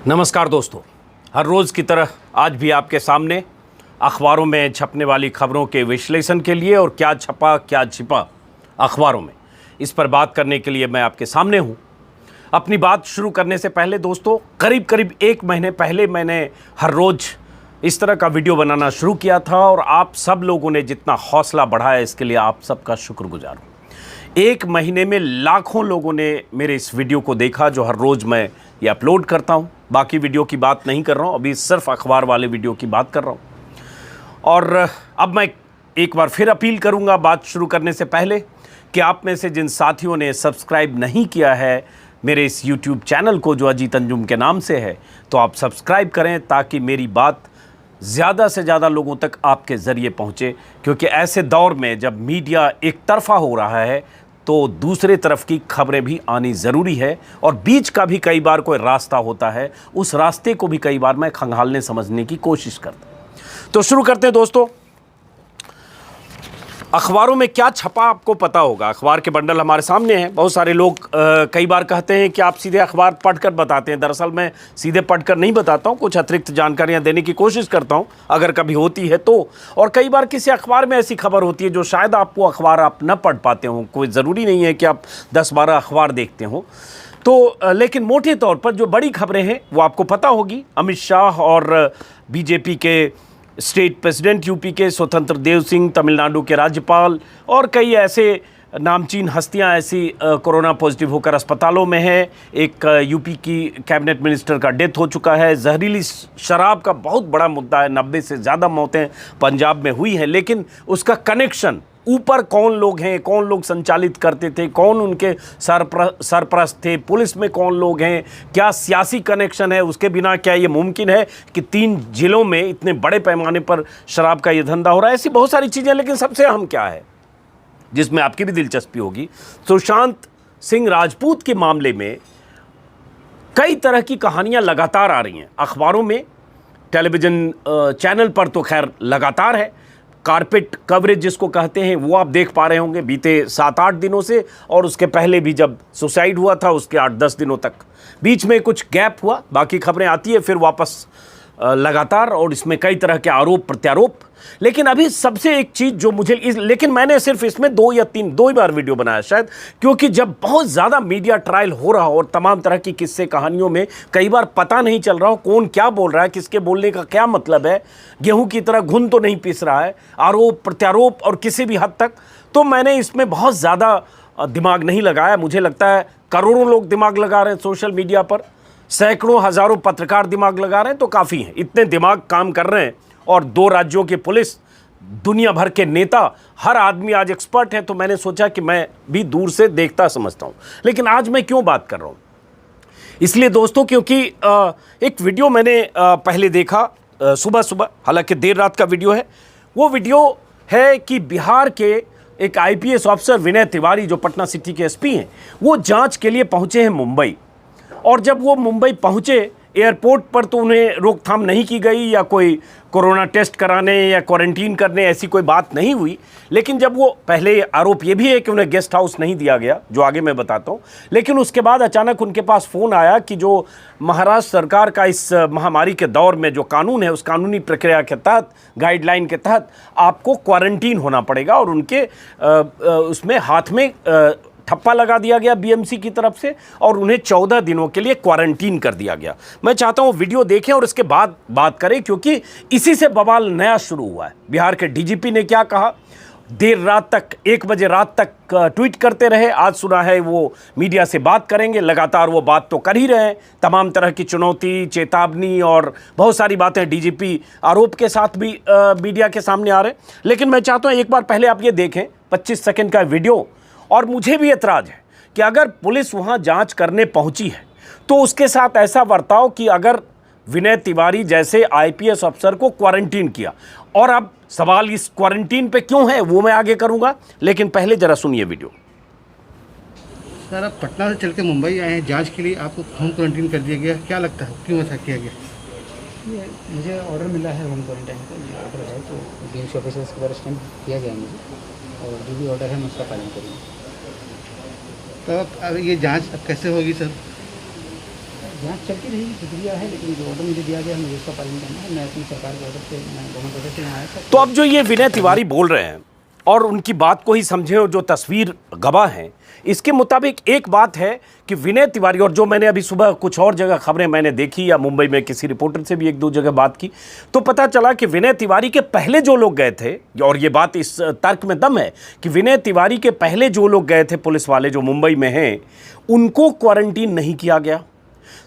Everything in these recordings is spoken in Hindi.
नमस्कार दोस्तों, हर रोज़ की तरह आज भी आपके सामने अखबारों में छपने वाली खबरों के विश्लेषण के लिए और क्या छपा क्या छिपा अखबारों में, इस पर बात करने के लिए मैं आपके सामने हूं। अपनी बात शुरू करने से पहले दोस्तों, करीब 1 महीने पहले मैंने हर रोज़ इस तरह का वीडियो बनाना शुरू किया था और आप सब लोगों ने जितना हौसला बढ़ाया इसके लिए आप सबका शुक्रगुजार हूँ। 1 महीने में लाखों लोगों ने मेरे इस वीडियो को देखा जो हर रोज़ मैं ये अपलोड करता हूँ। बाकी वीडियो की बात नहीं कर रहा हूँ, अभी सिर्फ अखबार वाले वीडियो की बात कर रहा हूँ। और अब मैं एक बार फिर अपील करूँगा बात शुरू करने से पहले कि आप में से जिन साथियों ने सब्सक्राइब नहीं किया है मेरे इस यूट्यूब चैनल को जो अजीत अंजुम के नाम से है, तो आप सब्सक्राइब करें ताकि मेरी बात ज़्यादा से ज़्यादा लोगों तक आपके ज़रिए पहुँचे। क्योंकि ऐसे दौर में जब मीडिया एक तरफा हो रहा है तो दूसरे तरफ की खबरें भी आनी ज़रूरी है और बीच का भी कई बार कोई रास्ता होता है, उस रास्ते को भी कई बार मैं खंगालने समझने की कोशिश करता हूँ। तो शुरू करते हैं दोस्तों। अखबारों में क्या छपा आपको पता होगा, अखबार के बंडल हमारे सामने हैं। बहुत सारे लोग कई बार कहते हैं कि आप सीधे अखबार पढ़कर बताते हैं। दरअसल मैं सीधे पढ़कर नहीं बताता हूं, कुछ अतिरिक्त जानकारियां देने की कोशिश करता हूं अगर कभी होती है तो। और कई बार किसी अखबार में ऐसी खबर होती है जो शायद आपको अखबार आप न पढ़ पाते हो। कोई ज़रूरी नहीं है कि आप 10-12 अखबार देखते हो तो, लेकिन मोटे तौर पर जो बड़ी खबरें हैं वो आपको पता होगी। अमित शाह और बीजेपी के स्टेट प्रेसिडेंट, यूपी के स्वतंत्र देव सिंह, तमिलनाडु के राज्यपाल और कई ऐसे नामचीन हस्तियां ऐसी कोरोना पॉजिटिव होकर अस्पतालों में हैं। एक यूपी की कैबिनेट मिनिस्टर का डेथ हो चुका है। जहरीली शराब का बहुत बड़ा मुद्दा है, 90 से ज़्यादा मौतें पंजाब में हुई हैं। लेकिन उसका कनेक्शन ऊपर कौन लोग हैं, कौन लोग संचालित करते थे, कौन उनके सरपरस्त थे, पुलिस में कौन लोग हैं, क्या सियासी कनेक्शन है, उसके बिना क्या ये मुमकिन है कि 3 जिलों में इतने बड़े पैमाने पर शराब का ये धंधा हो रहा है। ऐसी बहुत सारी चीज़ें। लेकिन सबसे अहम क्या है जिसमें आपकी भी दिलचस्पी होगी, सुशांत सिंह राजपूत के मामले में कई तरह की कहानियां लगातार आ रही हैं अखबारों में, टेलीविज़न चैनल पर तो खैर लगातार है। कारपेट कवरेज जिसको कहते हैं वो आप देख पा रहे होंगे बीते 7-8 दिनों से, और उसके पहले भी जब सुसाइड हुआ था उसके 8-10 दिनों तक बीच में कुछ गैप हुआ। बाकी खबरें आती है फिर वापस लगातार, और इसमें कई तरह के आरोप प्रत्यारोप। लेकिन अभी सबसे एक चीज़ जो मुझे लेकिन मैंने सिर्फ इसमें 2 या 3 2 ही बार वीडियो बनाया शायद, क्योंकि जब बहुत ज़्यादा मीडिया ट्रायल हो रहा हो और तमाम तरह की किस्से कहानियों में कई बार पता नहीं चल रहा हो कौन क्या बोल रहा है, किसके बोलने का क्या मतलब है, गेहूं की तरह घुन तो नहीं पिस रहा है, आरोप प्रत्यारोप और किसी भी हद तक, तो मैंने इसमें बहुत ज़्यादा दिमाग नहीं लगाया। मुझे लगता है करोड़ों लोग दिमाग लगा रहे हैं सोशल मीडिया पर, सैकड़ों हज़ारों पत्रकार दिमाग लगा रहे हैं, तो काफ़ी हैं। इतने दिमाग काम कर रहे हैं और 2 राज्यों की पुलिस, दुनिया भर के नेता, हर आदमी आज एक्सपर्ट है। तो मैंने सोचा कि मैं भी दूर से देखता समझता हूं। लेकिन आज मैं क्यों बात कर रहा हूं, इसलिए दोस्तों क्योंकि एक वीडियो मैंने पहले देखा सुबह, हालांकि देर रात का वीडियो है। वो वीडियो है कि बिहार के एक IPS ऑफिसर विनय तिवारी जो पटना सिटी के SP हैं, वो जांच के लिए पहुंचे हैं मुंबई। और जब वो मुंबई पहुंचे एयरपोर्ट पर तो उन्हें रोकथाम नहीं की गई या कोई कोरोना टेस्ट कराने या क्वारंटीन करने ऐसी कोई बात नहीं हुई। लेकिन जब वो, पहले आरोप ये भी है कि उन्हें गेस्ट हाउस नहीं दिया गया, जो आगे मैं बताता हूँ। लेकिन उसके बाद अचानक उनके पास फ़ोन आया कि जो महाराष्ट्र सरकार का इस महामारी के दौर में जो कानून है, उस कानूनी प्रक्रिया के तहत, गाइडलाइन के तहत आपको क्वारंटीन होना पड़ेगा। और उनके उसमें हाथ में ठप्पा लगा दिया गया BMC की तरफ से और उन्हें 14 दिनों के लिए क्वारंटीन कर दिया गया। मैं चाहता हूं वीडियो देखें और इसके बाद बात करें, क्योंकि इसी से बवाल नया शुरू हुआ है। बिहार के DGP ने क्या कहा, देर रात तक, 1 बजे रात तक ट्वीट करते रहे। आज सुना है वो मीडिया से बात करेंगे, लगातार वो बात तो कर ही रहे हैं। तमाम तरह की चुनौती, चेतावनी और बहुत सारी बातें DGP आरोप के साथ भी मीडिया के सामने आ रहे हैं। लेकिन मैं चाहता हूं एक बार पहले आप ये देखें 25 सेकंड का वीडियो। और मुझे भी एतराज़ है कि अगर पुलिस वहाँ जांच करने पहुँची है तो उसके साथ ऐसा बर्ताव कि अगर विनय तिवारी जैसे IPS अफसर को क्वारंटीन किया। और अब सवाल इस क्वारंटीन पे क्यों है वो मैं आगे करूँगा, लेकिन पहले ज़रा सुनिए वीडियो। सर, आप पटना से चल के मुंबई आए हैं जांच के लिए, आपको होम क्वारंटीन कर दिया गया, क्या लगता है क्यों ऐसा किया गया? ये मुझे ऑर्डर मिला है होम क्वारंटाइन का, ये ऑर्डर है तो DMC ऑफिसर्स के द्वारा स्टैम्प किया गया मुझे, और जो भी ऑर्डर है मैं उसका पालन करूँगा। तो अब ये जांच अब कैसे होगी सर? जाँच चलती रहेगी, प्रक्रिया है, लेकिन जो ऑर्डर मुझे दिया गया है मुझे उसका पालन करना है। मैं अपनी सरकार के ऑर्डर से, मैं गवर्नमेंट ऑर्डर से यहाँ आया था। तो अब जो ये विनय तिवारी बोल रहे हैं और उनकी बात को ही समझें और जो तस्वीर गवाह हैं, इसके मुताबिक एक बात है कि विनय तिवारी, और जो मैंने अभी सुबह कुछ और जगह खबरें मैंने देखी या मुंबई में किसी रिपोर्टर से भी एक दो जगह बात की, तो पता चला कि विनय तिवारी के पहले जो लोग गए थे, और ये बात इस तर्क में दम है कि विनय तिवारी के पहले जो लोग गए थे पुलिस वाले जो मुंबई में हैं, उनको क्वारंटीन नहीं किया गया।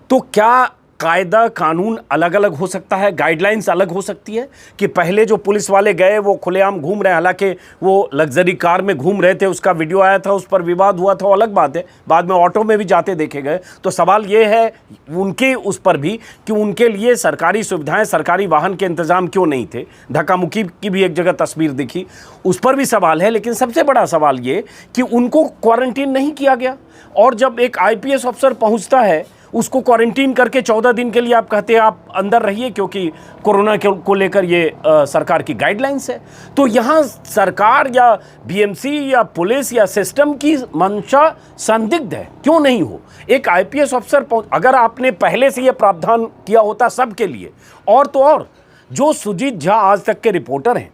तो क्या कायदा कानून अलग अलग हो सकता है, गाइडलाइंस अलग हो सकती है कि पहले जो पुलिस वाले गए वो खुलेआम घूम रहे हैं, हालांकि वो लग्जरी कार में घूम रहे थे, उसका वीडियो आया था, उस पर विवाद हुआ था, वो अलग बात है, बाद में ऑटो में भी जाते देखे गए। तो सवाल ये है उनके उस पर भी कि उनके लिए सरकारी सुविधाएं, सरकारी वाहन के इंतजाम क्यों नहीं थे। धक्का मुक्की की भी एक जगह तस्वीर दिखी, उस पर भी सवाल है। लेकिन सबसे बड़ा सवाल ये कि उनको क्वारंटीन नहीं किया गया, और जब एक IPS अफसर पहुंचता है उसको क्वारंटीन करके 14 दिन के लिए आप कहते हैं आप अंदर रहिए क्योंकि कोरोना को लेकर ये सरकार की गाइडलाइंस है। तो यहाँ सरकार या BMC या पुलिस या सिस्टम की मंशा संदिग्ध है, क्यों नहीं हो। एक IPS अफसर अगर आपने पहले से ये प्रावधान किया होता सबके लिए, और तो और जो सुजीत झा आज तक के रिपोर्टर हैं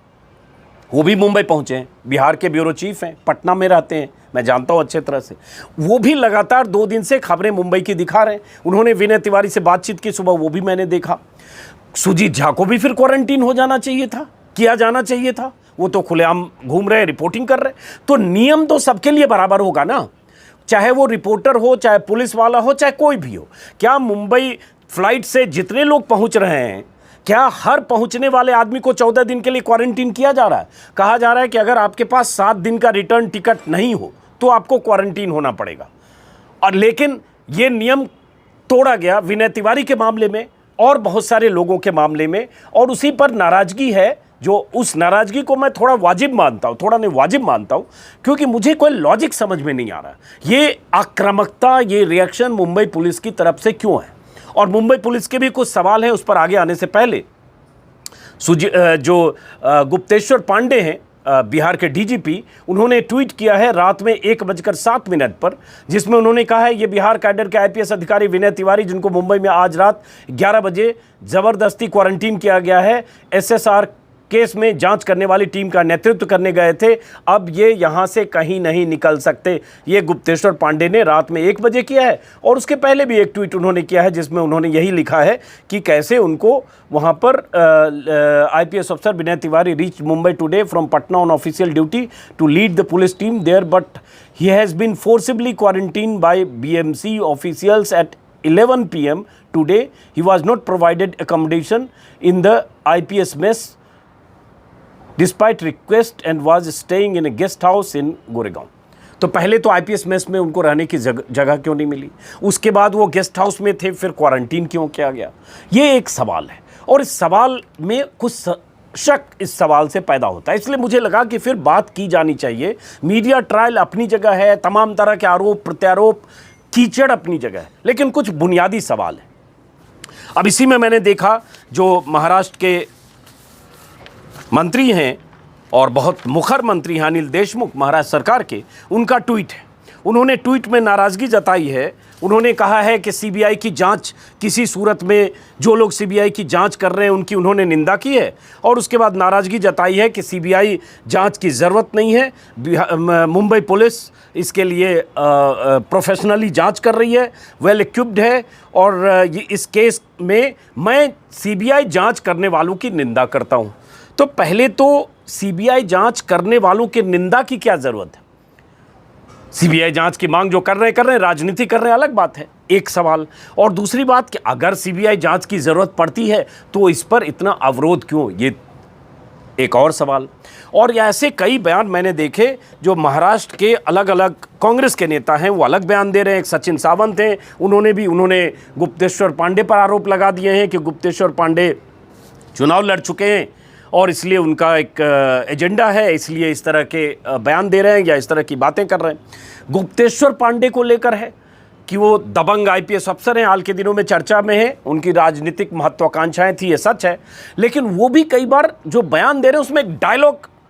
वो भी मुंबई पहुंचे हैं, बिहार के ब्यूरो चीफ हैं, पटना में रहते हैं, मैं जानता हूं अच्छे तरह से, वो भी लगातार 2 दिन से खबरें मुंबई की दिखा रहे हैं। उन्होंने विनय तिवारी से बातचीत की सुबह, वो भी मैंने देखा। सुजीत झा को भी फिर क्वारंटीन हो जाना चाहिए था, किया जाना चाहिए था, वो तो खुलेआम घूम रहे, रिपोर्टिंग कर रहे। तो नियम तो सबके लिए बराबर होगा ना, चाहे वो रिपोर्टर हो, चाहे पुलिस वाला हो, चाहे कोई भी हो। क्या मुंबई फ्लाइट से जितने लोग पहुंच रहे हैं, क्या हर पहुंचने वाले आदमी को 14 दिन के लिए क्वारंटीन किया जा रहा है? कहा जा रहा है कि अगर आपके पास 7 दिन का रिटर्न टिकट नहीं हो तो आपको क्वारंटीन होना पड़ेगा। और लेकिन ये नियम तोड़ा गया विनय तिवारी के मामले में और बहुत सारे लोगों के मामले में, और उसी पर नाराजगी है, जो उस नाराजगी को मैं थोड़ा वाजिब मानता हूं, थोड़ा नहीं वाजिब मानता हूं, क्योंकि मुझे कोई लॉजिक समझ में नहीं आ रहा ये आक्रामकता, ये रिएक्शन मुंबई पुलिस की तरफ से क्यों है। और मुंबई पुलिस के भी कुछ सवाल हैं, उस पर आगे आने से पहले जो गुप्तेश्वर पांडे हैं, बिहार के DGP, उन्होंने ट्वीट किया है रात में 1:07 पर, जिसमें उन्होंने कहा है ये बिहार कैडर के IPS अधिकारी विनय तिवारी, जिनको मुंबई में आज रात 11 बजे ज़बरदस्ती क्वारंटीन किया गया है, SSR केस में जांच करने वाली टीम का नेतृत्व करने गए थे, अब ये यहाँ से कहीं नहीं निकल सकते। ये गुप्तेश्वर पांडे ने रात में 1 बजे किया है, और उसके पहले भी एक ट्वीट उन्होंने किया है जिसमें उन्होंने यही लिखा है कि कैसे उनको वहाँ पर IPS अफसर Vinay Tiwari reach Mumbai today from Patna on official duty to lead the police team there, but he has been forcibly quarantine by BMC officials at 11 PM today. He was not provided accommodation in the IPS mess despite request and was staying in a guest house in Goregaon. तो पहले तो IPS मेस में उनको रहने की जगह क्यों नहीं मिली, उसके बाद वो गेस्ट हाउस में थे, फिर क्वारंटीन क्यों किया गया, ये एक सवाल है। और इस सवाल में कुछ शक इस सवाल से पैदा होता है, इसलिए मुझे लगा कि फिर बात की जानी चाहिए। मीडिया ट्रायल अपनी जगह है, तमाम तरह के आरोप प्रत्यारोप कीचड़ अपनी जगह है, लेकिन कुछ बुनियादी सवाल है। अब इसी में मैंने देखा जो महाराष्ट्र के मंत्री हैं और बहुत मुखर मंत्री हैं अनिल देशमुख महाराष्ट्र सरकार के, उनका ट्वीट है। उन्होंने ट्वीट में नाराज़गी जताई है। उन्होंने कहा है कि CBI की जांच किसी सूरत में, जो लोग CBI की जांच कर रहे हैं उनकी उन्होंने निंदा की है, और उसके बाद नाराज़गी जताई है कि CBI जांच की ज़रूरत नहीं है, मुंबई पुलिस इसके लिए प्रोफेशनली जांच कर रही है, वेल इक्विप्ड है, और इस केस में मैं CBI जांच करने वालों की निंदा करता हूँ। तो पहले तो CBI जांच करने वालों की निंदा की क्या ज़रूरत है? CBI जांच की मांग जो कर रहे हैं, राजनीति कर रहे हैं, अलग बात है, एक सवाल। और दूसरी बात कि अगर CBI जांच की ज़रूरत पड़ती है तो इस पर इतना अवरोध क्यों, ये एक और सवाल। और ऐसे कई बयान मैंने देखे जो महाराष्ट्र के अलग अलग कांग्रेस के नेता हैं, वो अलग बयान दे रहे हैं। एक सचिन सावंत हैं, उन्होंने गुप्तेश्वर पांडे पर आरोप लगा दिए हैं कि गुप्तेश्वर पांडे चुनाव लड़ चुके हैं और इसलिए उनका एक एजेंडा है, इसलिए इस तरह के बयान दे रहे हैं या इस तरह की बातें कर रहे हैं। गुप्तेश्वर पांडे को लेकर है कि वो दबंग IPS अफसर हैं, हाल के दिनों में चर्चा में है, उनकी राजनीतिक महत्वाकांक्षाएं थी, ये सच है, लेकिन वो भी कई बार जो बयान दे रहे हैं उसमें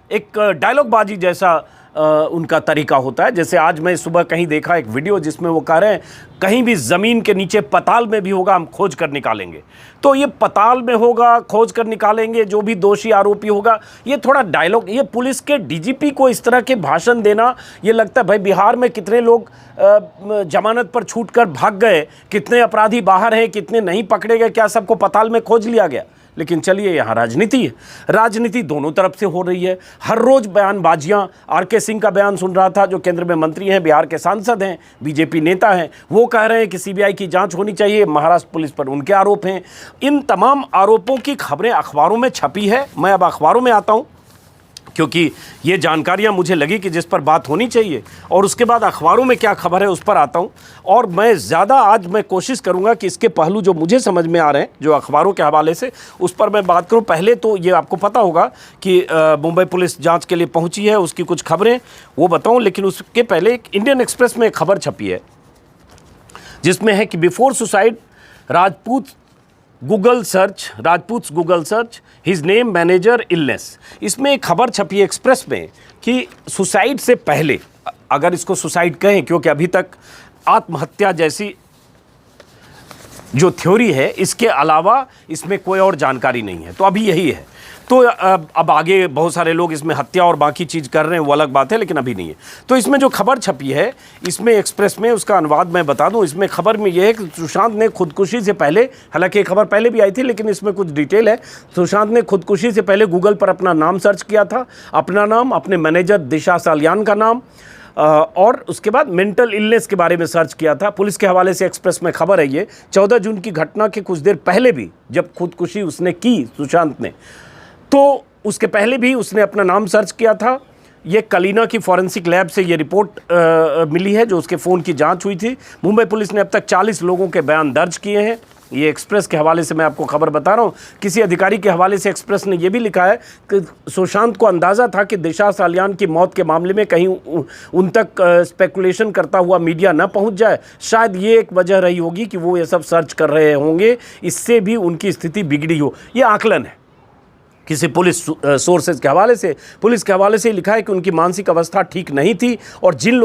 एक डायलॉग बाजी जैसा उनका तरीका होता है। जैसे आज मैं सुबह कहीं देखा एक वीडियो जिसमें वो कह रहे हैं कहीं भी ज़मीन के नीचे पताल में भी होगा हम खोज कर निकालेंगे। तो ये पताल में होगा, खोज कर निकालेंगे, जो भी दोषी आरोपी होगा, ये थोड़ा डायलॉग, ये पुलिस के डीजीपी को इस तरह के भाषण देना, ये लगता है भाई बिहार में कितने लोग जमानत पर छूट कर भाग गए, कितने अपराधी बाहर हैं, कितने नहीं पकड़े गए, क्या सबको पताल में खोज लिया गया? लेकिन चलिए यहाँ राजनीति है, राजनीति दोनों तरफ से हो रही है। हर रोज बयानबाजियाँ, आर.के. सिंह का बयान सुन रहा था जो केंद्र में मंत्री हैं, बिहार के सांसद हैं, बीजेपी नेता हैं, वो कह रहे हैं कि सीबीआई की जांच होनी चाहिए, महाराष्ट्र पुलिस पर उनके आरोप हैं। इन तमाम आरोपों की खबरें अखबारों में छपी है। मैं अब अखबारों में आता हूँ क्योंकि ये जानकारियां मुझे लगी कि जिस पर बात होनी चाहिए, और उसके बाद अखबारों में क्या खबर है उस पर आता हूं। और मैं ज़्यादा आज मैं कोशिश करूंगा कि इसके पहलू जो मुझे समझ में आ रहे हैं, जो अखबारों के हवाले से, उस पर मैं बात करूं। पहले तो ये आपको पता होगा कि मुंबई पुलिस जांच के लिए पहुंची है, उसकी कुछ खबरें वो बताऊं। लेकिन उसके पहले एक इंडियन एक्सप्रेस में एक खबर छपी है जिसमें है कि before suicide Rajput Google search his name manager illness. इसमें एक खबर छपी है एक्सप्रेस में कि सुसाइड से पहले, अगर इसको सुसाइड कहें क्योंकि अभी तक आत्महत्या जैसी जो थ्योरी है इसके अलावा इसमें कोई और जानकारी नहीं है, तो अभी यही है। तो अब आगे बहुत सारे लोग इसमें हत्या और बाकी चीज़ कर रहे हैं, वो अलग बात है, लेकिन अभी नहीं है। तो इसमें जो खबर छपी है इसमें एक्सप्रेस में, उसका अनुवाद मैं बता दूं। इसमें खबर में यह है कि सुशांत ने खुदकुशी से पहले, हालांकि ये खबर पहले भी आई थी लेकिन इसमें कुछ डिटेल है, सुशांत ने खुदकुशी से पहले गूगल पर अपना नाम सर्च किया था, अपना नाम, अपने मैनेजर दिशा सालियान का नाम, और उसके बाद मेंटल इलनेस के बारे में सर्च किया था। पुलिस के हवाले से एक्सप्रेस में खबर है ये 14 जून की घटना के कुछ देर पहले भी, जब खुदकुशी उसने की सुशांत ने, तो उसके पहले भी उसने अपना नाम सर्च किया था। ये कलीना की फॉरेंसिक लैब से ये रिपोर्ट मिली है जो उसके फ़ोन की जांच हुई थी। मुंबई पुलिस ने अब तक 40 लोगों के बयान दर्ज किए हैं। ये एक्सप्रेस के हवाले से मैं आपको खबर बता रहा हूँ। किसी अधिकारी के हवाले से एक्सप्रेस ने यह भी लिखा है कि सुशांत को अंदाज़ा था कि दिशा सालियान की मौत के मामले में कहीं उन तक स्पेकुलेशन करता हुआ मीडिया न पहुँच जाए। शायद ये एक वजह रही होगी कि वो ये सब सर्च कर रहे होंगे, इससे भी उनकी स्थिति बिगड़ी हो। ये आकलन है किसी पुलिस सोर्सेज के हवाले से। पुलिस के हवाले से लिखा है कि उनकी मानसिक अवस्था ठीक नहीं थी और जिन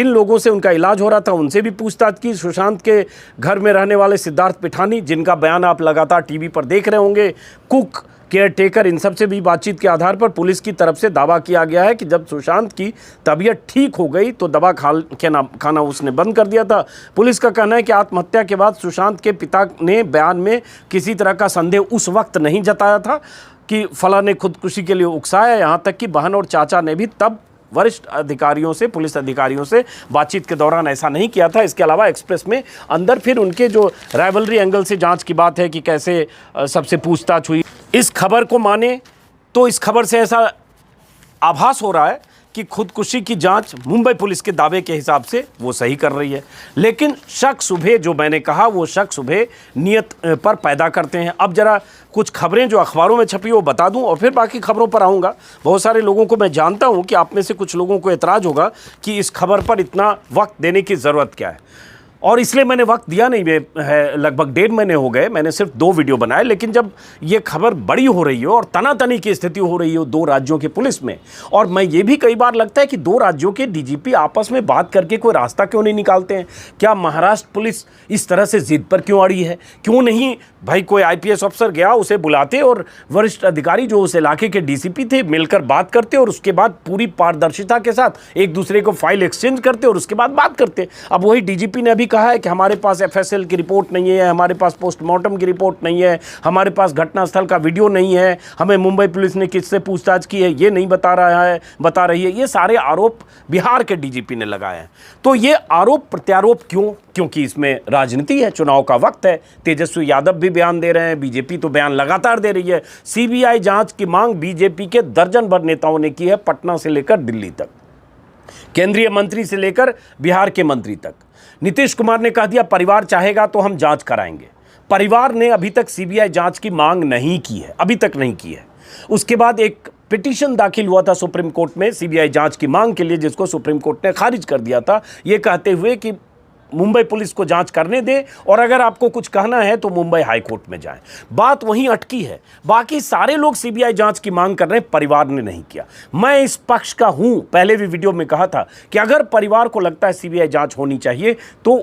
लोगों से उनका इलाज हो रहा था उनसे भी पूछताछ की। सुशांत के घर में रहने वाले सिद्धार्थ पिठानी, जिनका बयान आप लगातार टीवी पर देख रहे होंगे, कुक, केयरटेकर, इन सब से भी बातचीत के आधार पर पुलिस की तरफ से दावा किया गया है कि जब सुशांत की तबीयत ठीक हो गई तो दवा खाना उसने बंद कर दिया था। पुलिस का कहना है कि आत्महत्या के बाद सुशांत के पिता ने बयान में किसी तरह का संदेह उस वक्त नहीं जताया था कि फला ने खुदकुशी के लिए उकसाया। यहाँ तक कि बहन और चाचा ने भी तब वरिष्ठ अधिकारियों से, पुलिस अधिकारियों से बातचीत के दौरान ऐसा नहीं किया था। इसके अलावा एक्सप्रेस में अंदर फिर उनके जो राइवलरी एंगल से जांच की बात है कि कैसे सबसे पूछताछ हुई। इस खबर को माने तो इस खबर से ऐसा आभास हो रहा है कि खुदकुशी की जांच मुंबई पुलिस के दावे के हिसाब से वो सही कर रही है। लेकिन शक सुबह, जो मैंने कहा, वो शक सुबह नियत पर पैदा करते हैं। अब जरा कुछ खबरें जो अखबारों में छपी वो बता दूं और फिर बाकी खबरों पर आऊँगा। बहुत सारे लोगों को मैं जानता हूं कि आप में से कुछ लोगों को एतराज़ होगा कि इस खबर पर इतना वक्त देने की ज़रूरत क्या है, और इसलिए मैंने वक्त दिया नहीं है। लगभग 1.5 महीने हो गए, मैंने सिर्फ 2 वीडियो बनाए। लेकिन जब ये खबर बड़ी हो रही हो और तनातनी की स्थिति हो रही हो 2 राज्यों की पुलिस में, और मैं ये भी कई बार लगता है कि 2 राज्यों के डीजीपी आपस में बात करके कोई रास्ता क्यों नहीं निकालते हैं? क्या महाराष्ट्र पुलिस इस तरह से जिद पर क्यों अड़ी है? क्यों नहीं भाई कोई आईपीएस अफसर गया, उसे बुलाते और वरिष्ठ अधिकारी जो उस इलाके के डीसीपी थे मिलकर बात करते और उसके बाद पूरी पारदर्शिता के साथ एक दूसरे को फाइल एक्सचेंज करते और उसके बाद बात करते। अब वही डीजीपी ने अभी कहा है कि हमारे पास एफएसएल की रिपोर्ट नहीं है, हमारे पास पोस्टमार्टम की रिपोर्ट नहीं है, हमारे पास घटनास्थल का वीडियो नहीं है, हमें मुंबई पुलिस ने किससे पूछताछ की है ये नहीं बता रही है। ये सारे आरोप बिहार के डीजीपी ने लगाए हैं। तो ये आरोप प्रत्यारोप क्यों? क्योंकि इसमें राजनीति है, चुनाव का वक्त है। तेजस्वी यादव भी बयान दे रहे हैं, बीजेपी तो बयान लगातार दे रही है। सीबीआई जांच की मांग बीजेपी के दर्जन भर नेताओं ने की है, पटना से लेकर दिल्ली तक, केंद्रीय मंत्री से लेकर बिहार के मंत्री तक। नीतीश कुमार ने कह दिया परिवार चाहेगा तो हम जांच कराएंगे। परिवार ने अभी तक सीबीआई जांच की मांग नहीं की है, अभी तक नहीं की है। उसके बाद एक पिटीशन दाखिल हुआ था सुप्रीम कोर्ट में सीबीआई जांच की मांग के लिए, जिसको सुप्रीम कोर्ट ने खारिज कर दिया था, ये कहते हुए कि मुंबई पुलिस को जांच करने दें, और अगर आपको कुछ कहना है तो मुंबई हाई कोर्ट में जाएं। बात वहीं अटकी है। बाकी सारे लोग सीबीआई जांच की मांग कर रहे हैं, परिवार ने नहीं किया। मैं इस पक्ष का हूं, पहले भी वीडियो में कहा था कि अगर परिवार को लगता है सीबीआई जांच होनी चाहिए तो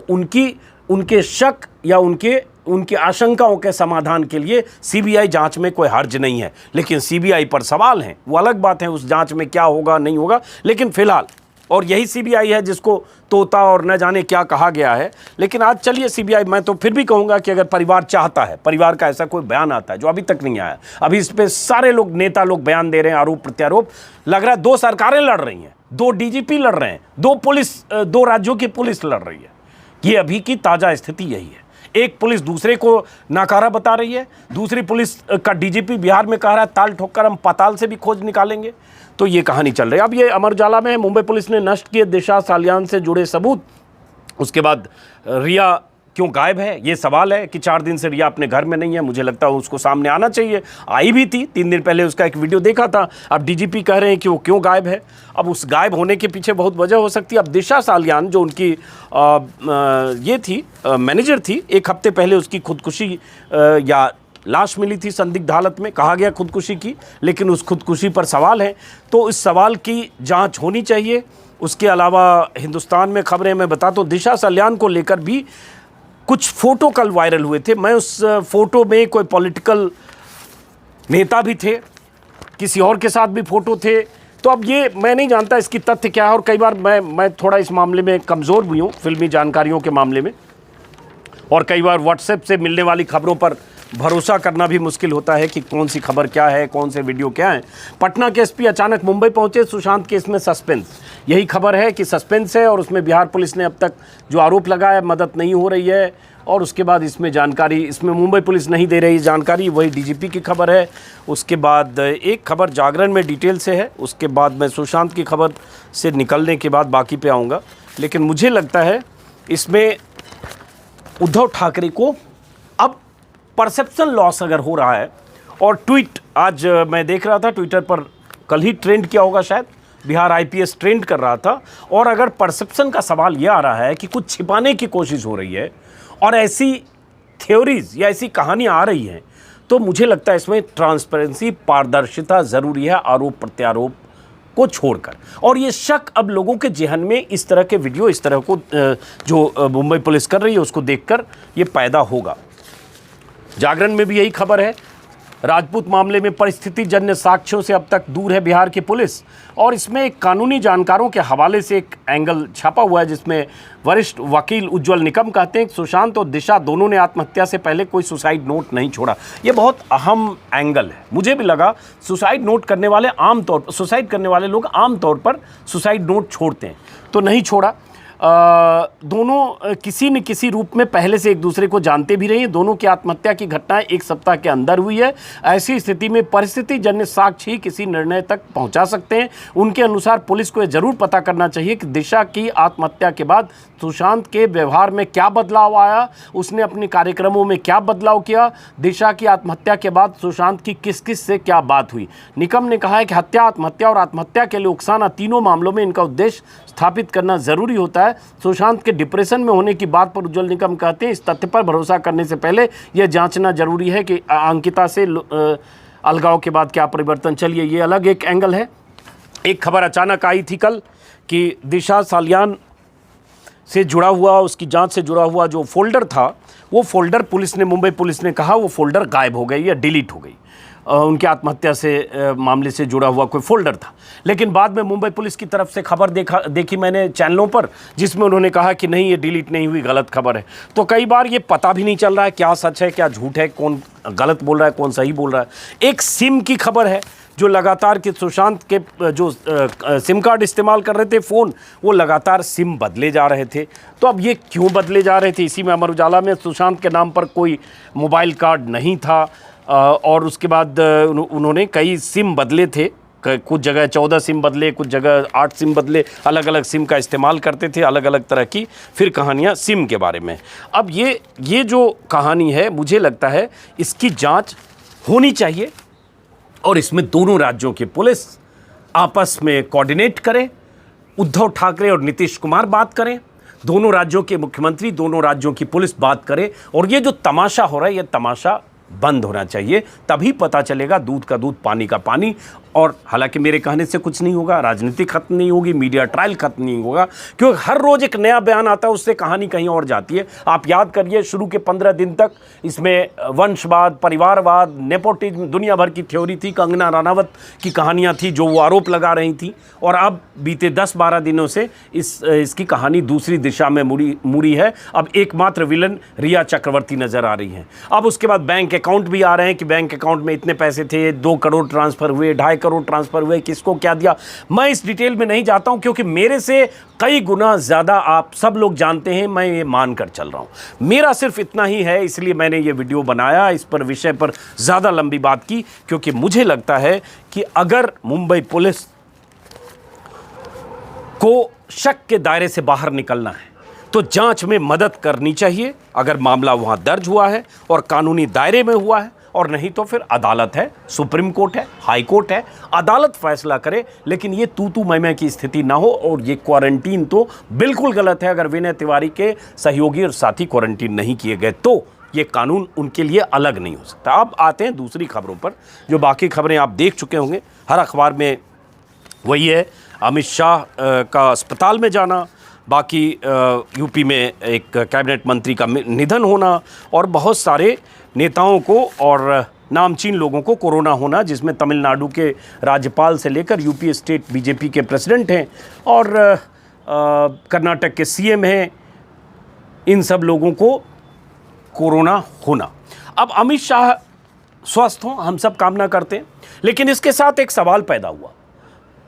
उनके शक या उनकी आशंकाओं के समाधान के लिए सीबीआई जांच में कोई हर्ज नहीं है। लेकिन सीबीआई पर सवाल हैं, वो अलग बात है, उस जांच में क्या होगा नहीं होगा। लेकिन फिलहाल, और यही सीबीआई है जिसको तोता और न जाने क्या कहा गया है। लेकिन आज चलिए सीबीआई, मैं तो फिर भी कहूँगा कि अगर परिवार चाहता है, परिवार का ऐसा कोई बयान आता है जो अभी तक नहीं आया, अभी इस पर सारे लोग, नेता लोग बयान दे रहे हैं, आरोप प्रत्यारोप, लग रहा है 2 सरकारें लड़ रही हैं, 2 डीजीपी लड़ रहे हैं, 2 राज्यों की पुलिस लड़ रही है। ये अभी की ताज़ा स्थिति यही है। एक पुलिस दूसरे को नाकारा बता रही है, दूसरी पुलिस का डीजीपी बिहार में कह रहा है ताल ठोककर हम पाताल से भी खोज निकालेंगे। तो ये कहानी चल रही है। अब ये अमर उजाला में है, मुंबई पुलिस ने नष्ट किए दिशा सालियान से जुड़े सबूत। उसके बाद रिया क्यों गायब है, ये सवाल है कि 4 दिन से रिया अपने घर में नहीं है। मुझे लगता है उसको सामने आना चाहिए, आई भी थी 3 दिन पहले, उसका एक वीडियो देखा था। अब डीजीपी कह रहे हैं कि वो क्यों गायब है। अब उस गायब होने के पीछे बहुत वजह हो सकती है। अब दिशा सालियान जो उनकी ये थी, मैनेजर थी, 1 हफ्ते पहले उसकी खुदकुशी या लाश मिली थी संदिग्ध हालत में, कहा गया खुदकुशी की, लेकिन उस खुदकुशी पर सवाल है। तो इस सवाल की जांच होनी चाहिए। उसके अलावा हिंदुस्तान में खबरें मैं बताता हूँ, दिशा सालियान को लेकर भी कुछ फ़ोटो कल वायरल हुए थे। मैं उस फ़ोटो में कोई पॉलिटिकल नेता भी थे, किसी और के साथ भी फ़ोटो थे। तो अब ये मैं नहीं जानता इसकी तथ्य क्या है, और कई बार मैं थोड़ा इस मामले में कमज़ोर भी हूँ, फिल्मी जानकारियों के मामले में, और कई बार व्हाट्सएप से मिलने वाली खबरों पर भरोसा करना भी मुश्किल होता है कि कौन सी खबर क्या है, कौन से वीडियो क्या है। पटना के एसपी अचानक मुंबई पहुंचे, सुशांत केस में सस्पेंस। यही खबर है कि सस्पेंस है, और उसमें बिहार पुलिस ने अब तक जो आरोप लगाया मदद नहीं हो रही है। और उसके बाद इसमें जानकारी, इसमें मुंबई पुलिस नहीं दे रही जानकारी, वही डीजीपी की खबर है। उसके बाद एक खबर जागरण में डिटेल से है, उसके बाद मैं सुशांत की खबर से निकलने के बाद बाकी पे आऊँगा। लेकिन मुझे लगता है इसमें उद्धव ठाकरे को अब परसेप्शन लॉस अगर हो रहा है, और ट्वीट आज मैं देख रहा था ट्विटर पर, कल ही ट्रेंड किया होगा शायद, बिहार आईपीएस ट्रेंड कर रहा था। और अगर परसेप्शन का सवाल ये आ रहा है कि कुछ छिपाने की कोशिश हो रही है और ऐसी थ्योरीज या ऐसी कहानियाँ आ रही हैं, तो मुझे लगता है इसमें ट्रांसपेरेंसी, पारदर्शिता ज़रूरी है, आरोप प्रत्यारोप को छोड़कर। और ये शक अब लोगों के जेहन में इस तरह के वीडियो, इस तरह को जो मुंबई पुलिस कर रही है उसको देखकर ये पैदा होगा। जागरण में भी यही खबर है, राजपूत मामले में परिस्थिति जन्य साक्ष्यों से अब तक दूर है बिहार की पुलिस। और इसमें एक कानूनी जानकारों के हवाले से एक एंगल छपा हुआ है, जिसमें वरिष्ठ वकील उज्ज्वल निकम कहते हैं कि सुशांत और दिशा दोनों ने आत्महत्या से पहले कोई सुसाइड नोट नहीं छोड़ा। ये बहुत अहम एंगल है। मुझे भी लगा सुसाइड करने वाले लोग आमतौर पर सुसाइड नोट छोड़ते हैं, तो नहीं छोड़ा। दोनों किसी न किसी रूप में पहले से एक दूसरे को जानते भी रहे हैं। दोनों की आत्महत्या की घटनाएं 1 सप्ताह के अंदर हुई है। ऐसी स्थिति में परिस्थिति जन्य साक्ष्य ही किसी निर्णय तक पहुंचा सकते हैं। उनके अनुसार पुलिस को यह जरूर पता करना चाहिए कि दिशा की आत्महत्या के बाद सुशांत के व्यवहार में क्या बदलाव आया, उसने अपने कार्यक्रमों में क्या बदलाव किया, दिशा की आत्महत्या के बाद सुशांत की किस किस से क्या बात हुई। निकम ने कहा है कि हत्या, आत्महत्या और आत्महत्या के लिए उकसाना, तीनों मामलों में इनका उद्देश्य स्थापित करना जरूरी होता है। सुशांत के डिप्रेशन में होने की बात पर उज्ज्वल निकम कहते हैं, इस तथ्य पर भरोसा करने से पहले यह जांचना जरूरी है कि अंकिता से अलगाव के बाद क्या परिवर्तन। चलिए, ये अलग एक एंगल है। एक खबर अचानक आई थी कल कि दिशा सालियान से जुड़ा हुआ, उसकी जांच से जुड़ा हुआ जो फोल्डर था, वो फोल्डर पुलिस ने, मुंबई पुलिस ने कहा वो फोल्डर गायब हो गई या डिलीट हो गई। उनकी आत्महत्या से मामले से जुड़ा हुआ कोई फोल्डर था। लेकिन बाद में मुंबई पुलिस की तरफ से खबर देखी मैंने चैनलों पर, जिसमें उन्होंने कहा कि नहीं, ये डिलीट नहीं हुई, गलत खबर है। तो कई बार ये पता भी नहीं चल रहा है क्या सच है क्या झूठ है, कौन गलत बोल रहा है कौन सही बोल रहा है। एक सिम की खबर है जो लगातार कि सुशांत के जो सिम कार्ड इस्तेमाल कर रहे थे फ़ोन, वो लगातार सिम बदले जा रहे थे। तो अब ये क्यों बदले जा रहे थे, इसी में अमर उजाला में सुशांत के नाम पर कोई मोबाइल कार्ड नहीं था, और उसके बाद उन्होंने कई सिम बदले थे, कुछ जगह 14 सिम बदले, कुछ जगह 8 सिम बदले, अलग अलग सिम का इस्तेमाल करते थे, अलग अलग तरह की फिर कहानियाँ सिम के बारे में। अब ये जो कहानी है, मुझे लगता है इसकी जांच होनी चाहिए, और इसमें दोनों राज्यों की पुलिस आपस में कोऑर्डिनेट करें, उद्धव ठाकरे और नीतीश कुमार बात करें, दोनों राज्यों के मुख्यमंत्री, दोनों राज्यों की पुलिस बात करे और ये जो तमाशा हो रहा है, ये तमाशा बंद होना चाहिए। तभी पता चलेगा दूध का दूध, पानी का पानी। और हालांकि मेरे कहने से कुछ नहीं होगा, राजनीति खत्म नहीं होगी, मीडिया ट्रायल खत्म नहीं होगा, क्योंकि हर रोज एक नया बयान आता है, उससे कहानी कहीं और जाती है। आप याद करिए, शुरू के 15 दिन तक इसमें वंशवाद, परिवारवाद, नेपोटिज्म, दुनिया भर की थ्योरी थी, कंगना रनावत की कहानियां थी जो वो आरोप लगा रही थी। और अब बीते 10-12 दिनों से इसकी कहानी दूसरी दिशा में मुड़ी है। अब एकमात्र विलन रिया चक्रवर्ती नजर आ रही है। अब उसके बाद बैंक अकाउंट भी आ रहे हैं कि बैंक अकाउंट में इतने पैसे थे, 2 करोड़ ट्रांसफर हुए, 2.5 करोड़ ट्रांसफर हुए, किसको क्या दिया। मैं इस डिटेल में नहीं जाता हूं, क्योंकि मेरे से कई गुना ज्यादा आप सब लोग जानते हैं, मैं ये मानकर चल रहा हूं। मेरा सिर्फ इतना ही है, इसलिए मैंने ये वीडियो बनाया, इस पर विषय पर ज्यादा लंबी बात की, क्योंकि मुझे लगता है कि अगर मुंबई पुलिस को शक के दायरे से बाहर निकलना है तो जांच में मदद करनी चाहिए, अगर मामला वहां दर्ज हुआ है और कानूनी दायरे में हुआ है, और नहीं तो फिर अदालत है, सुप्रीम कोर्ट है, हाई कोर्ट है, अदालत फैसला करे। लेकिन ये तू मैं की स्थिति ना हो। और ये क्वारंटीन तो बिल्कुल गलत है। अगर विनय तिवारी के सहयोगी और साथी क्वारंटीन नहीं किए गए तो ये कानून उनके लिए अलग नहीं हो सकता। अब आते हैं दूसरी खबरों पर, जो बाकी खबरें आप देख चुके होंगे हर अखबार में। वही है अमित शाह का अस्पताल में जाना, बाकी यूपी में एक कैबिनेट मंत्री का निधन होना, और बहुत सारे नेताओं को और नामचीन लोगों को कोरोना होना, जिसमें तमिलनाडु के राज्यपाल से लेकर यूपी स्टेट बीजेपी के प्रेसिडेंट हैं और कर्नाटक के सीएम हैं, इन सब लोगों को कोरोना होना। अब अमित शाह स्वस्थ हों, हम सब कामना करते हैं, लेकिन इसके साथ एक सवाल पैदा हुआ।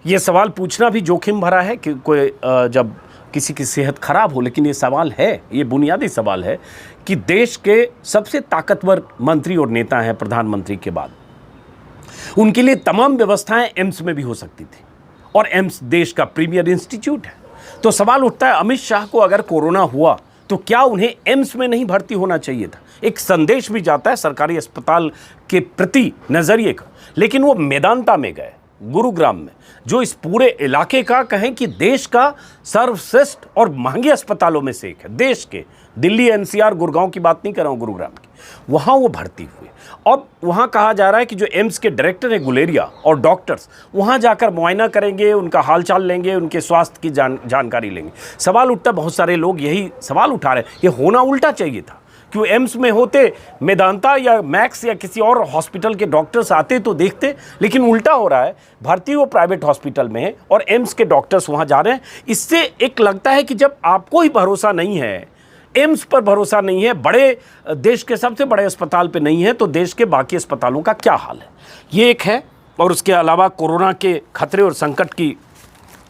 ये सवाल पूछना भी जोखिम भरा है कि कोई जब किसी की सेहत खराब हो, लेकिन ये सवाल है, ये बुनियादी सवाल है कि देश के सबसे ताकतवर मंत्री और नेता हैं प्रधानमंत्री के बाद, उनके लिए तमाम व्यवस्थाएं एम्स में भी हो सकती थी, और एम्स देश का प्रीमियर इंस्टीट्यूट है। तो सवाल उठता है, अमित शाह को अगर कोरोना हुआ तो क्या उन्हें एम्स में नहीं भर्ती होना चाहिए था? एक संदेश भी जाता है सरकारी अस्पताल के प्रति नजरिए का। लेकिन वो मेदांता में गए, गुरुग्राम में, जो इस पूरे इलाके का कहें कि देश का सर्वश्रेष्ठ और महंगे अस्पतालों में से एक है, देश के। दिल्ली, एनसीआर, गुड़गांव की बात नहीं कर रहा हूं, गुरुग्राम की। वहां वो भर्ती हुए। अब वहां कहा जा रहा है कि जो एम्स के डायरेक्टर है गुलेरिया, और डॉक्टर्स वहां जाकर मुआयना करेंगे, उनका हालचाल लेंगे, उनके स्वास्थ्य की जानकारी लेंगे। सवाल उठता, बहुत सारे लोग यही सवाल उठा रहे हैं, ये होना उल्टा चाहिए था। क्यों एम्स में होते, मेदांता या मैक्स या किसी और हॉस्पिटल के डॉक्टर्स आते तो देखते, लेकिन उल्टा हो रहा है। भर्ती वो प्राइवेट हॉस्पिटल में है और एम्स के डॉक्टर्स वहां जा रहे हैं। इससे एक लगता है कि जब आपको ही भरोसा नहीं है, एम्स पर भरोसा नहीं है, बड़े देश के सबसे बड़े अस्पताल पे नहीं है, तो देश के बाकी अस्पतालों का क्या हाल है? ये एक है। और उसके अलावा कोरोना के खतरे और संकट की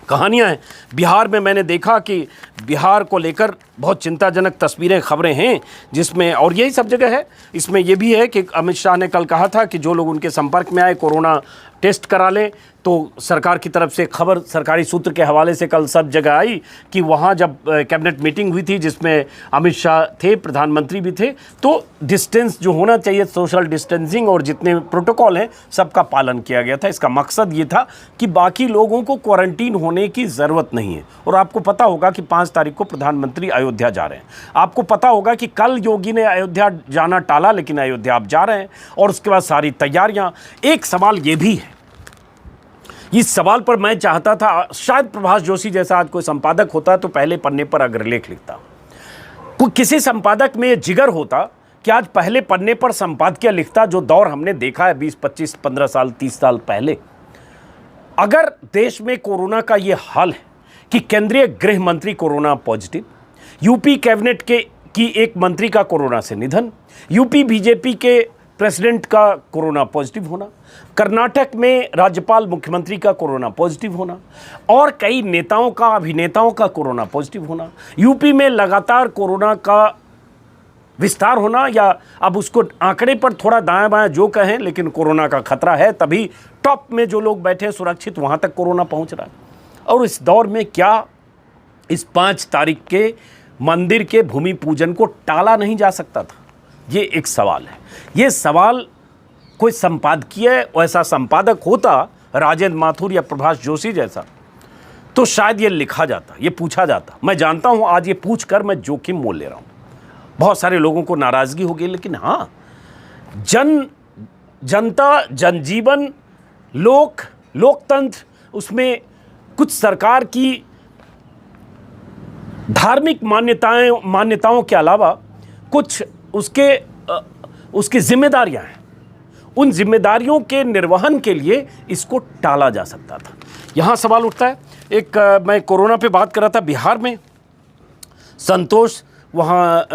कहानियां हैं। बिहार में मैंने देखा कि बिहार को लेकर बहुत चिंताजनक तस्वीरें, खबरें हैं, जिसमें, और यही सब जगह है, इसमें यह भी है कि अमित शाह ने कल कहा था कि जो लोग उनके संपर्क में आए कोरोना टेस्ट करा लें। तो सरकार की तरफ से खबर, सरकारी सूत्र के हवाले से कल सब जगह आई कि वहाँ जब कैबिनेट मीटिंग हुई थी, जिसमें अमित शाह थे, प्रधानमंत्री भी थे, तो डिस्टेंस जो होना चाहिए, सोशल डिस्टेंसिंग और जितने प्रोटोकॉल हैं, सबका पालन किया गया था। इसका मकसद ये था कि बाकी लोगों को क्वारंटीन होने की ज़रूरत नहीं है। और आपको पता होगा कि 5 तारीख को प्रधानमंत्री अयोध्या जा रहे हैं। आपको पता होगा कि कल योगी ने अयोध्या जाना टाला, लेकिन अयोध्या आप जा रहे हैं, और उसके बाद सारी तैयारियाँ। एक सवाल ये भी है, इस सवाल पर मैं चाहता था, शायद प्रभाष जोशी जैसा आज कोई संपादक होता तो पहले पन्ने पर अग्रलेख लिखता। किसी संपादक में ये जिगर होता कि आज पहले पन्ने पर संपादकीय लिखता, जो दौर हमने देखा है 20, 25, 15 साल, 30 साल पहले। अगर देश में कोरोना का ये हाल है कि केंद्रीय गृह मंत्री कोरोना पॉजिटिव, यूपी कैबिनेट की एक मंत्री का कोरोना से निधन, यूपी बीजेपी के प्रेसिडेंट का कोरोना पॉजिटिव होना, कर्नाटक में राज्यपाल मुख्यमंत्री का कोरोना पॉजिटिव होना, और कई नेताओं का, अभिनेताओं का कोरोना पॉजिटिव होना, यूपी में लगातार कोरोना का विस्तार होना, या अब उसको आंकड़े पर थोड़ा दाएं बाएं जो कहें, लेकिन कोरोना का खतरा है, तभी टॉप में जो लोग बैठे हैं सुरक्षित, वहां तक कोरोना पहुंच रहा है। और इस दौर में क्या इस 5 तारीख के मंदिर के भूमि पूजन को टाला नहीं जा सकता था? ये एक सवाल है। ये सवाल कोई संपादकीय, ऐसा संपादक होता राजेंद्र माथुर या प्रभाष जोशी जैसा, तो शायद ये लिखा जाता, ये पूछा जाता। मैं जानता हूं आज ये पूछकर मैं जोखिम मोल ले रहा हूं, बहुत सारे लोगों को नाराजगी होगी, लेकिन हाँ, जनता, जनजीवन, लोकतंत्र, उसमें कुछ सरकार की धार्मिक मान्यताओं के अलावा कुछ उसकी जिम्मेदारियां हैं। उन जिम्मेदारियों के निर्वहन के लिए इसको टाला जा सकता था। यहां सवाल उठता है, मैं कोरोना पे बात कर रहा था, बिहार में संतोष वहाँ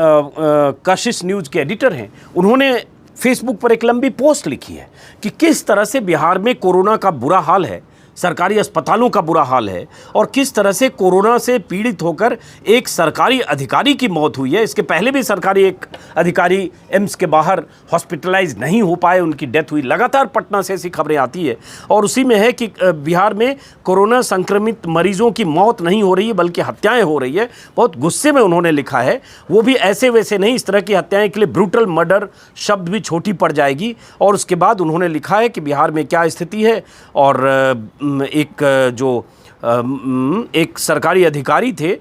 कशिश न्यूज़ के एडिटर हैं, उन्होंने फेसबुक पर एक लंबी पोस्ट लिखी है कि किस तरह से बिहार में कोरोना का बुरा हाल है, सरकारी अस्पतालों का बुरा हाल है, और किस तरह से कोरोना से पीड़ित होकर एक सरकारी अधिकारी की मौत हुई है। इसके पहले भी सरकारी एक अधिकारी एम्स के बाहर हॉस्पिटलाइज नहीं हो पाए, उनकी डेथ हुई। लगातार पटना से ऐसी खबरें आती है, और उसी में है कि बिहार में कोरोना संक्रमित मरीजों की मौत नहीं हो रही है बल्कि हत्याएं हो रही है। बहुत गुस्से में उन्होंने लिखा है, वो भी ऐसे वैसे नहीं, इस तरह की हत्याएं के लिए ब्रूटल मर्डर शब्द भी छोटी पड़ जाएगी। और उसके बाद उन्होंने लिखा है कि बिहार में क्या स्थिति है, और एक सरकारी अधिकारी थे,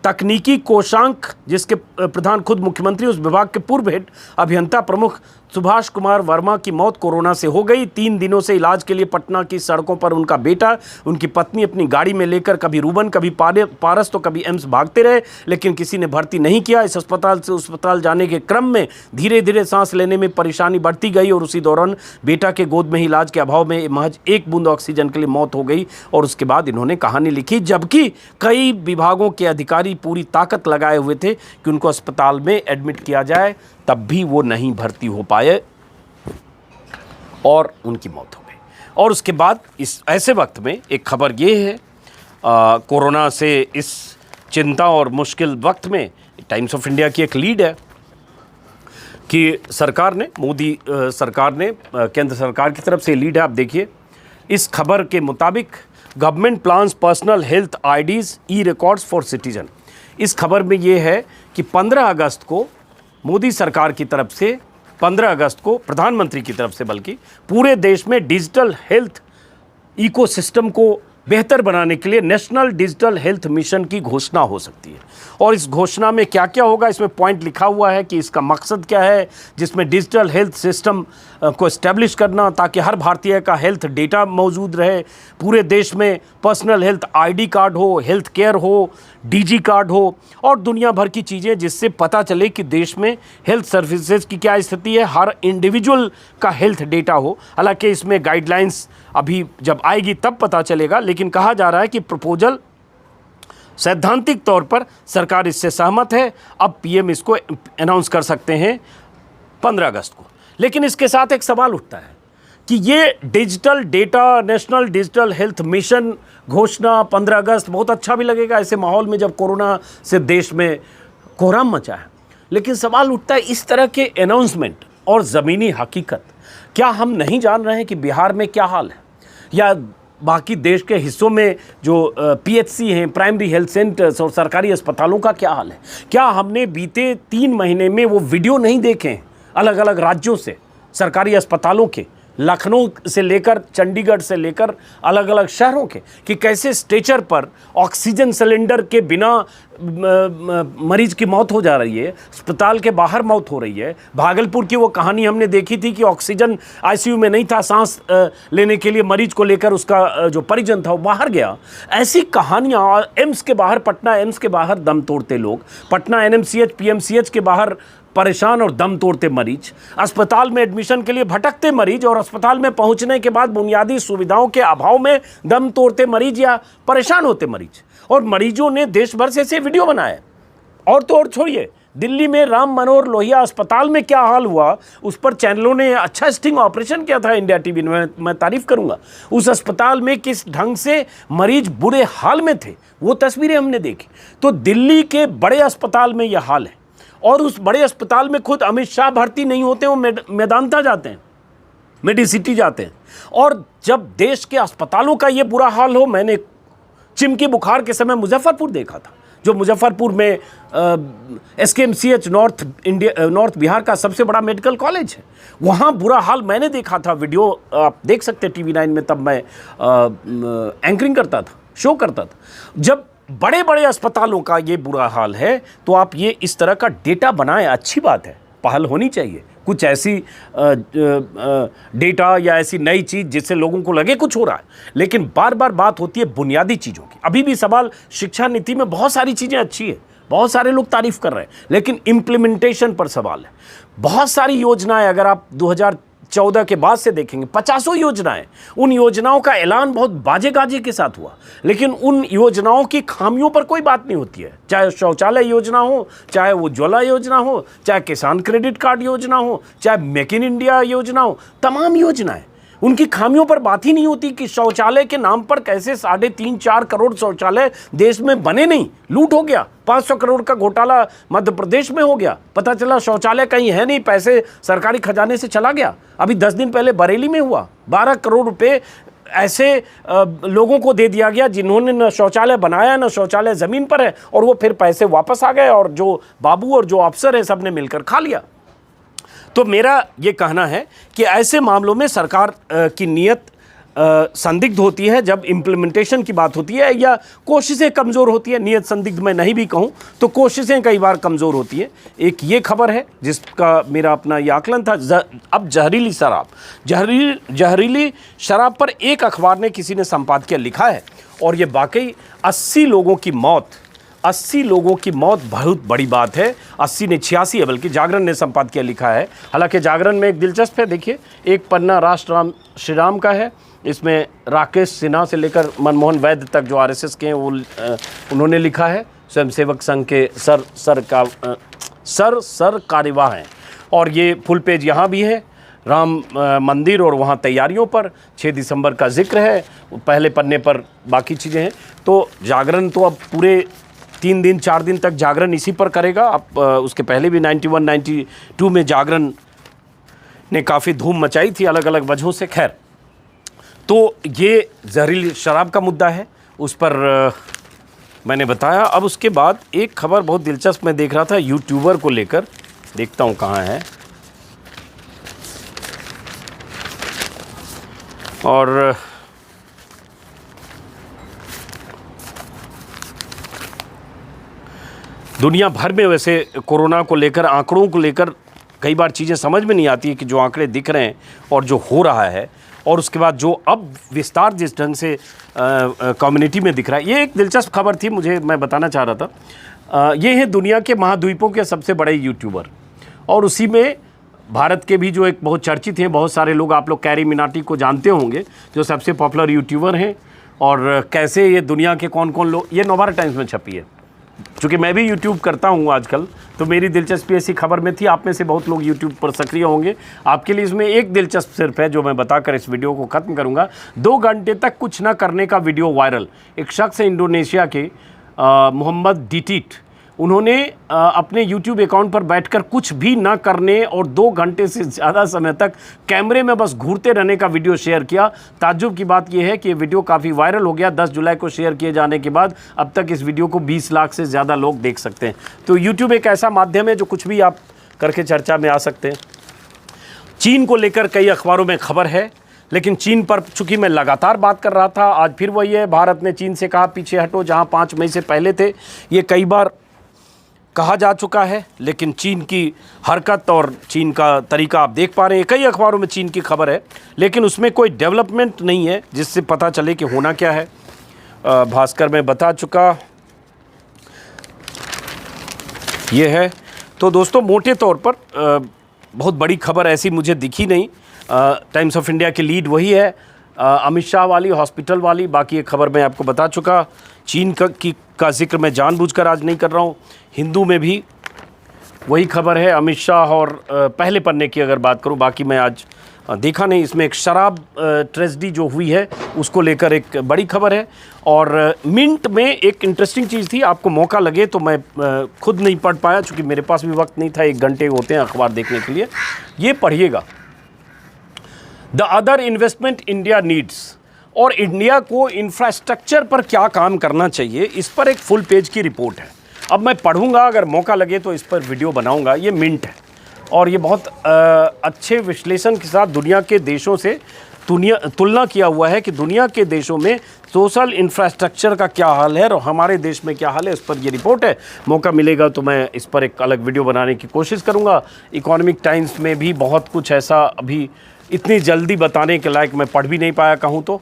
तकनीकी कोषांक जिसके प्रधान खुद मुख्यमंत्री, उस विभाग के पूर्व हेड अभियंता प्रमुख सुभाष कुमार वर्मा की मौत कोरोना से हो गई। 3 दिनों से इलाज के लिए पटना की सड़कों पर उनका बेटा, उनकी पत्नी अपनी गाड़ी में लेकर कभी रूबन, कभी पारस, तो कभी एम्स भागते रहे, लेकिन किसी ने भर्ती नहीं किया। इस अस्पताल से उस अस्पताल जाने के क्रम में धीरे धीरे सांस लेने में परेशानी बढ़ती गई, और उसी दौरान बेटा के गोद में ही इलाज के अभाव में महज 1 बूंद ऑक्सीजन के लिए मौत हो गई। और उसके बाद इन्होंने कहानी लिखी, जबकि कई विभागों के अधिकारी पूरी ताकत लगाए हुए थे कि उनको अस्पताल में एडमिट किया जाए, तब भी वो नहीं भर्ती हो पाए और उनकी मौत हो गई। और उसके बाद इस ऐसे वक्त में एक खबर ये है, कोरोना से इस चिंता और मुश्किल वक्त में टाइम्स ऑफ इंडिया की एक लीड है कि सरकार ने, मोदी सरकार ने, केंद्र सरकार की तरफ से लीड है, आप देखिए। इस खबर के मुताबिक government plans personal health IDs e records for citizen. इस खबर में ये है कि 15 अगस्त को मोदी सरकार की तरफ से, 15 अगस्त को प्रधानमंत्री की तरफ से बल्कि, पूरे देश में डिजिटल हेल्थ इकोसिस्टम को बेहतर बनाने के लिए नेशनल डिजिटल हेल्थ मिशन की घोषणा हो सकती है। और इस घोषणा में क्या क्या होगा, इसमें पॉइंट लिखा हुआ है कि इसका मकसद क्या है, जिसमें डिजिटल हेल्थ सिस्टम को एस्टेब्लिश करना ताकि हर भारतीय का हेल्थ डेटा मौजूद रहे, पूरे देश में पर्सनल हेल्थ आईडी कार्ड हो, हेल्थ केयर हो, डीजी कार्ड हो, और दुनिया भर की चीज़ें, जिससे पता चले कि देश में हेल्थ सर्विसेज की क्या स्थिति है, हर इंडिविजुअल का हेल्थ डेटा हो। हालांकि इसमें गाइडलाइंस अभी जब आएगी तब पता चलेगा, लेकिन कहा जा रहा है कि प्रपोजल सैद्धांतिक तौर पर सरकार इससे सहमत है। अब पीएम इसको अनाउंस कर सकते हैं 15 अगस्त को। लेकिन इसके साथ एक सवाल उठता है कि ये digital data, national digital health mission घोषणा 15 अगस्त बहुत अच्छा भी लगेगा ऐसे माहौल में जब कोरोना से देश में कोहराम मचा है। लेकिन सवाल उठता है, इस तरह के अनाउंसमेंट और ज़मीनी हकीकत, क्या हम नहीं जान रहे हैं कि बिहार में क्या हाल है, या बाकी देश के हिस्सों में जो पीएचसी हैं, प्राइमरी हेल्थ सेंटर्स और सरकारी अस्पतालों का क्या हाल है? क्या हमने बीते 3 महीने में वो वीडियो नहीं देखे हैं अलग अलग राज्यों से, सरकारी अस्पतालों के, लखनऊ से लेकर चंडीगढ़ से लेकर अलग अलग शहरों के, कि कैसे स्ट्रेचर पर ऑक्सीजन सिलेंडर के बिना मरीज की मौत हो जा रही है, अस्पताल के बाहर मौत हो रही है। भागलपुर की वो कहानी हमने देखी थी कि ऑक्सीजन आईसीयू में नहीं था, सांस लेने के लिए मरीज को लेकर उसका जो परिजन था वो बाहर गया। ऐसी कहानियाँ एम्स के बाहर, पटना एम्स के बाहर दम तोड़ते लोग, पटना एनएमसीएच पीएमसीएच के बाहर परेशान और दम तोड़ते मरीज, अस्पताल में एडमिशन के लिए भटकते मरीज, और अस्पताल में पहुंचने के बाद बुनियादी सुविधाओं के अभाव में दम तोड़ते मरीज या परेशान होते मरीज। और मरीजों ने देश भर से ऐसे वीडियो बनाए। और तो और छोड़िए, दिल्ली में राम मनोहर लोहिया अस्पताल में क्या हाल हुआ, उस पर चैनलों ने अच्छा स्टिंग ऑपरेशन किया था इंडिया टीवी में, मैं तारीफ करूंगा। उस अस्पताल में किस ढंग से मरीज बुरे हाल में थे, वो तस्वीरें हमने देखी। तो दिल्ली के बड़े अस्पताल में यह हाल है, और उस बड़े अस्पताल में खुद अमित शाह भर्ती नहीं होते, वो मेदांता जाते हैं, मेडिसिटी जाते हैं। और जब देश के अस्पतालों का ये बुरा हाल हो, मैंने चिमकी बुखार के समय मुजफ्फरपुर देखा था, जो मुजफ्फरपुर में SKMCH नॉर्थ बिहार का सबसे बड़ा मेडिकल कॉलेज है, वहाँ बुरा हाल मैंने देखा था। वीडियो आप देख सकते हैं TV9 में, तब मैं एंकरिंग करता था, शो करता था। जब बड़े बड़े अस्पतालों का ये बुरा हाल है तो आप ये इस तरह का डेटा बनाएं, अच्छी बात है, पहल होनी चाहिए। कुछ ऐसी डेटा या ऐसी नई चीज़ जिससे लोगों को लगे कुछ हो रहा है, लेकिन बार बार बात होती है बुनियादी चीज़ों की। अभी भी सवाल शिक्षा नीति में बहुत सारी चीज़ें अच्छी है, बहुत सारे लोग तारीफ कर रहे हैं, लेकिन इम्प्लीमेंटेशन पर सवाल है। बहुत सारी योजनाएं अगर आप 2014 के बाद से देखेंगे, 50 योजनाएं, उन योजनाओं का ऐलान बहुत बाजे गाजे के साथ हुआ, लेकिन उन योजनाओं की खामियों पर कोई बात नहीं होती है। चाहे शौचालय योजना हो, चाहे उज्ज्वला योजना हो, चाहे किसान क्रेडिट कार्ड योजना हो, चाहे मेक इन इंडिया योजना हो, तमाम योजनाएं, उनकी खामियों पर बात ही नहीं होती कि शौचालय के नाम पर कैसे 3.5-4 करोड़ शौचालय देश में बने नहीं, लूट हो गया। 500 करोड़ का घोटाला मध्य प्रदेश में हो गया, पता चला शौचालय कहीं है नहीं, पैसे सरकारी खजाने से चला गया। अभी 10 दिन पहले बरेली में हुआ, 12 करोड़ रुपए ऐसे लोगों को दे दिया गया जिन्होंने न शौचालय बनाया न शौचालय ज़मीन पर है, और वो फिर पैसे वापस आ गए और जो बाबू और जो अफसर है सब ने मिलकर खा लिया। तो मेरा ये कहना है कि ऐसे मामलों में सरकार की नीयत संदिग्ध होती है जब इम्प्लीमेंटेशन की बात होती है, या कोशिशें कमज़ोर होती है। नीयत संदिग्ध मैं नहीं भी कहूँ तो कोशिशें कई बार कमज़ोर होती है। एक ये खबर है जिसका मेरा अपना ये आकलन था। अब जहरीली शराब पर एक अखबार ने, किसी ने संपादकीय लिखा है, और ये वाकई 80 लोगों की मौत बहुत बड़ी बात है। 80 ने 86 है, बल्कि जागरण ने संपादकीय लिखा है। हालांकि जागरण में एक दिलचस्प है, देखिए, एक पन्ना राष्ट्र श्री राम का है। इसमें राकेश सिन्हा से लेकर मनमोहन वैद्य तक जो RSS के हैं वो उन्होंने लिखा है। स्वयंसेवक संघ के सर कार्यवाह हैं। और ये फुल पेज यहाँ भी है, राम मंदिर और वहाँ तैयारियों पर 6 दिसंबर का जिक्र है। पहले पन्ने पर बाकी चीज़ें हैं। तो जागरण तो अब पूरे 3 दिन 4 दिन तक जागरण इसी पर करेगा। अब उसके पहले भी 91 92 में जागरण ने काफ़ी धूम मचाई थी अलग अलग वजहों से। खैर, तो ये जहरीली शराब का मुद्दा है, उस पर मैंने बताया। अब उसके बाद एक खबर बहुत दिलचस्प मैं देख रहा था यूट्यूबर को लेकर, देखता हूँ कहाँ है। और दुनिया भर में वैसे कोरोना को लेकर, आंकड़ों को लेकर कई बार चीज़ें समझ में नहीं आती है कि जो आंकड़े दिख रहे हैं और जो हो रहा है, और उसके बाद जो अब विस्तार जिस ढंग से कम्युनिटी में दिख रहा है। ये एक दिलचस्प खबर थी, मैं बताना चाह रहा था। ये है दुनिया के महाद्वीपों के सबसे बड़े यूट्यूबर, और उसी में भारत के भी जो एक बहुत चर्चित हैं, बहुत सारे लोग, आप लोग कैरी मिनाटी को जानते होंगे, जो सबसे पॉपुलर यूट्यूबर हैं। और कैसे ये दुनिया के कौन कौन लोग, ये नवभारत टाइम्स में छपी है। चूँकि मैं भी यूट्यूब करता हूँ आजकल, तो मेरी दिलचस्पी ऐसी खबर में थी। आप में से बहुत लोग यूट्यूब पर सक्रिय होंगे। आपके लिए इसमें एक दिलचस्प सिर्फ है जो मैं बताकर इस वीडियो को ख़त्म करूँगा। 2 घंटे तक कुछ न करने का वीडियो वायरल। एक शख्स है इंडोनेशिया के, मोहम्मद डिटिट, उन्होंने अपने यूट्यूब अकाउंट पर बैठकर कुछ भी ना करने और 2 घंटे से ज़्यादा समय तक कैमरे में बस घूरते रहने का वीडियो शेयर किया। ताज्जुब की बात यह है कि ये वीडियो काफ़ी वायरल हो गया। 10 जुलाई को शेयर किए जाने के बाद अब तक इस वीडियो को 20 लाख से ज़्यादा लोग देख सकते हैं। तो यूट्यूब एक ऐसा माध्यम है जो कुछ भी आप करके चर्चा में आ सकते हैं। चीन को लेकर कई अखबारों में खबर है, लेकिन चीन पर चूंकि मैं लगातार बात कर रहा था, आज फिर वही है। भारत ने चीन से कहा पीछे हटो, जहां 5 मई से पहले थे। ये कई बार कहा जा चुका है, लेकिन चीन की हरकत और चीन का तरीका आप देख पा रहे हैं। कई अखबारों में चीन की खबर है, लेकिन उसमें कोई डेवलपमेंट नहीं है जिससे पता चले कि होना क्या है। भास्कर में बता चुका ये है। तो दोस्तों, मोटे तौर पर बहुत बड़ी खबर ऐसी मुझे दिखी नहीं। टाइम्स ऑफ इंडिया की लीड वही है, अमित शाह वाली, हॉस्पिटल वाली। बाकी एक खबर मैं आपको बता चुका। चीन का जिक्र मैं जानबूझकर आज नहीं कर रहा हूँ। हिंदू में भी वही खबर है, अमित शाह। और पहले पन्ने की अगर बात करूँ, बाकी मैं आज देखा नहीं। इसमें एक शराब ट्रेजेडी जो हुई है उसको लेकर एक बड़ी खबर है। और मिंट में एक इंटरेस्टिंग चीज़ थी, आपको मौका लगे तो, मैं खुद नहीं पढ़ पाया चूँकि मेरे पास भी वक्त नहीं था। 1 घंटे होते हैं अखबार देखने के लिए। ये पढ़िएगा, the other investment India needs. और इंडिया को इंफ्रास्ट्रक्चर पर क्या काम करना चाहिए, इस पर एक फुल पेज की रिपोर्ट है। अब मैं पढ़ूंगा, अगर मौका लगे तो इस पर वीडियो बनाऊंगा। ये मिंट है और ये बहुत अच्छे विश्लेषण के साथ दुनिया के देशों से तुलना किया हुआ है कि दुनिया के देशों में सोशल इंफ्रास्ट्रक्चर का क्या हाल है और हमारे देश में क्या हाल है, इस पर ये रिपोर्ट है। मौका मिलेगा तो मैं इस पर एक अलग वीडियो बनाने की कोशिश करूंगा। इकोनॉमिक टाइम्स में भी बहुत कुछ ऐसा अभी इतनी जल्दी बताने के लायक मैं पढ़ भी नहीं पाया कहूँ तो।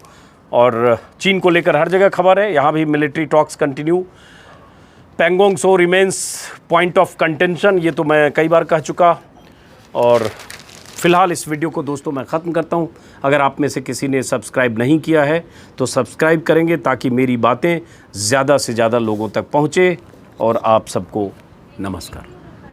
और चीन को लेकर हर जगह खबर है, यहाँ भी military talks continue. Pangong so remains point of contention, ये तो मैं कई बार कह चुका। और फ़िलहाल इस वीडियो को दोस्तों मैं ख़त्म करता हूँ। अगर आप में से किसी ने सब्सक्राइब नहीं किया है तो सब्सक्राइब करेंगे ताकि मेरी बातें ज़्यादा से ज़्यादा लोगों तक पहुँचे। और आप सबको नमस्कार।